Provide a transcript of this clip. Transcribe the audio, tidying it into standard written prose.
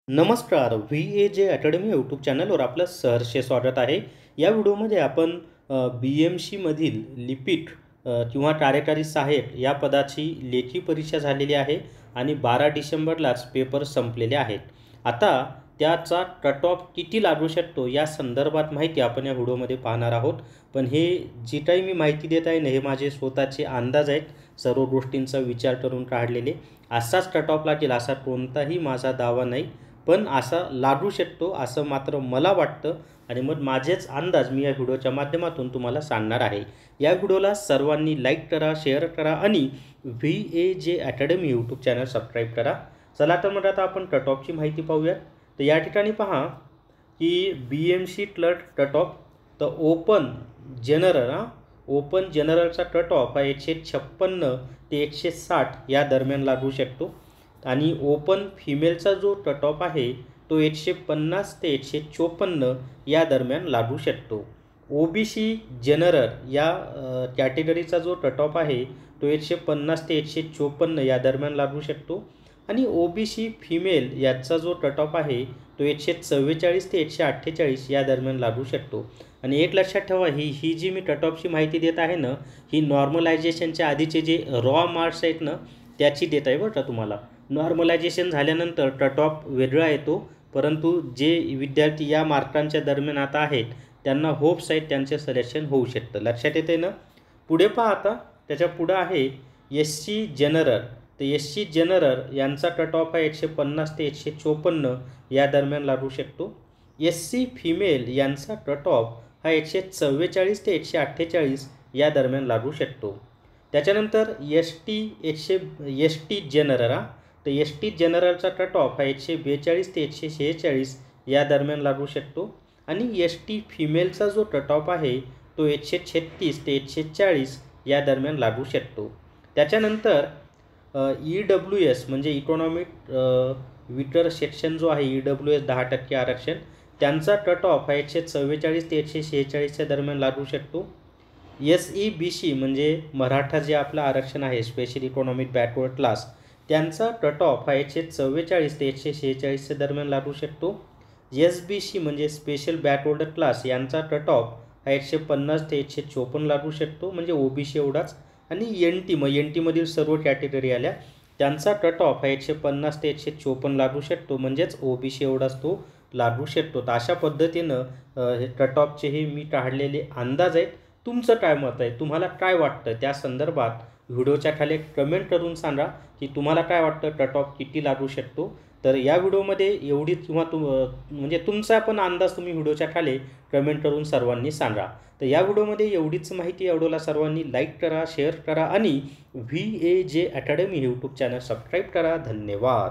नमस्कार. VAJ academy YouTube चॅनलवर आपलं सहर्ष स्वागत आहे. या व्हिडिओमध्ये आपण BMCमधील लिपिक किंवा कार्यकारी सहाय्यक या पदाची लेखी परीक्षा झालेली आहे आणि 12 डिसेंबरलाच पेपर संपलेले आहेत. आता त्याचा कट ऑफ किती लागू शकतो या संदर्भात माहिती आपण या व्हिडिओमध्ये पाहणार आहोत. पण हे जी काही मी माहिती देत आहे ना, हे माझे स्वतःचे अंदाज आहेत, सर्व गोष्टींचा विचार करून काढलेले. असाच कट ऑफ लागेल असा कोणताही माझा दावा नाही, पण असा लागू शकतो असं मात्र मला वाटतं आणि मग माझेच अंदाज मी या व्हिडिओच्या माध्यमातून तुम्हाला सांगणार आहे. या व्हिडिओला सर्वांनी लाईक करा, शेअर करा आणि VAJ academy YouTube channel subscribe करा. चला तर मग आता आपण कट ऑफची माहिती पाहूयात. तर या ठिकाणी पहा की BMC क्लर्क कट ऑफ, तर ओपन जनरलचा कट ऑफ हा 156 ते 160 या दरम्यान लागू शकतो आणि ओपन फिमेलचा जो कट ऑफ आहे तो 150 ते 154 या दरम्यान लागू शकतो. OBC जनरल या कॅटेगरीचा जो कट ऑफ आहे तो 150 ते 154 या दरम्यान लागू शकतो आणि OBC फिमेल याचा जो कट ऑफ आहे तो 144 ते 148 या दरम्यान लागू शकतो. आणि एक लक्षात ठेवा, ही जी मी कट ऑफची माहिती देत आहे ना, ही नॉर्मलायझेशनच्या आधीचे जे रॉ मार्क्स आहेत ना त्याची देत आहे बरं का तुम्हाला. नॉर्मलायझेशन झाल्यानंतर कट ऑफ वेगळा येतो, परंतु जे विद्यार्थी या मार्कांच्या दरम्यान आता आहेत त्यांना होप्स आहेत त्यांचे सिलेक्शन होऊ शकतं. लक्षात येते ना. पुढे पहा आता, त्याच्या पुढं आहे SC जनरल. तर SC जनरल यांचा कट ऑफ आहे 150 ते 154 या दरम्यान लागू शकतो. SC फिमेल यांचा कट ऑफ हा 144 ते 148 या दरम्यान लागू शकतो. त्याच्यानंतर ST जनरल तर ST जनरलचा कट ऑफ हा 142 ते 146 या दरम्यान लागू शकतो आणि ST फिमेलचा जो कट ऑफ आहे तो 136 ते 140 या दरम्यान लागू शकतो. त्याच्यानंतर EWS म्हणजे इकॉनॉमिक वीकर सेक्शन जो आहे, EWS 10% आरक्षण, त्यांचा कट ऑफ हा 144 ते 146च्या दरम्यान लागू शकतो. SEBC म्हणजे मराठा जे आपलं आरक्षण आहे, स्पेशल इकॉनॉमिक बॅकवर्ड क्लास, त्यांचा कट ऑफ हा 144 ते 146च्या दरम्यान लागू शकतो. SBC म्हणजे स्पेशल बॅकवर्ड क्लास, यांचा कट ऑफ हा 150 ते 154 लागू शकतो, म्हणजे OBC एवढाच. आणि NT मग NTमधील सर्व कॅटेगरी आल्या, त्यांचा कट ऑफ हा 150 ते 154 लागू शकतो, म्हणजेच OBC एवढाच तो लागू शकतो. तर अशा पद्धतीनं हे कट ऑफचे हे मी काढलेले अंदाज आहेत. तुमचं काय मत आहे, तुम्हाला काय वाटतं त्या संदर्भात व्हिडिओच्या खाली कमेंट करून सांगा की तुम्हाला काय वाटतं कट ऑफ किती लागू शकतो. तर या व्हिडिओमध्ये एवढीच किंवा म्हणजे तुमचा पण अंदाज तुम्ही व्हिडिओच्या खाली कमेंट करून सर्वांनी सांगा. तर या व्हिडिओमध्ये एवढीच माहिती. या व्हिडिओला सर्वांनी लाईक करा, शेअर करा आणि VAJ academy YouTube channel subscribe करा. धन्यवाद.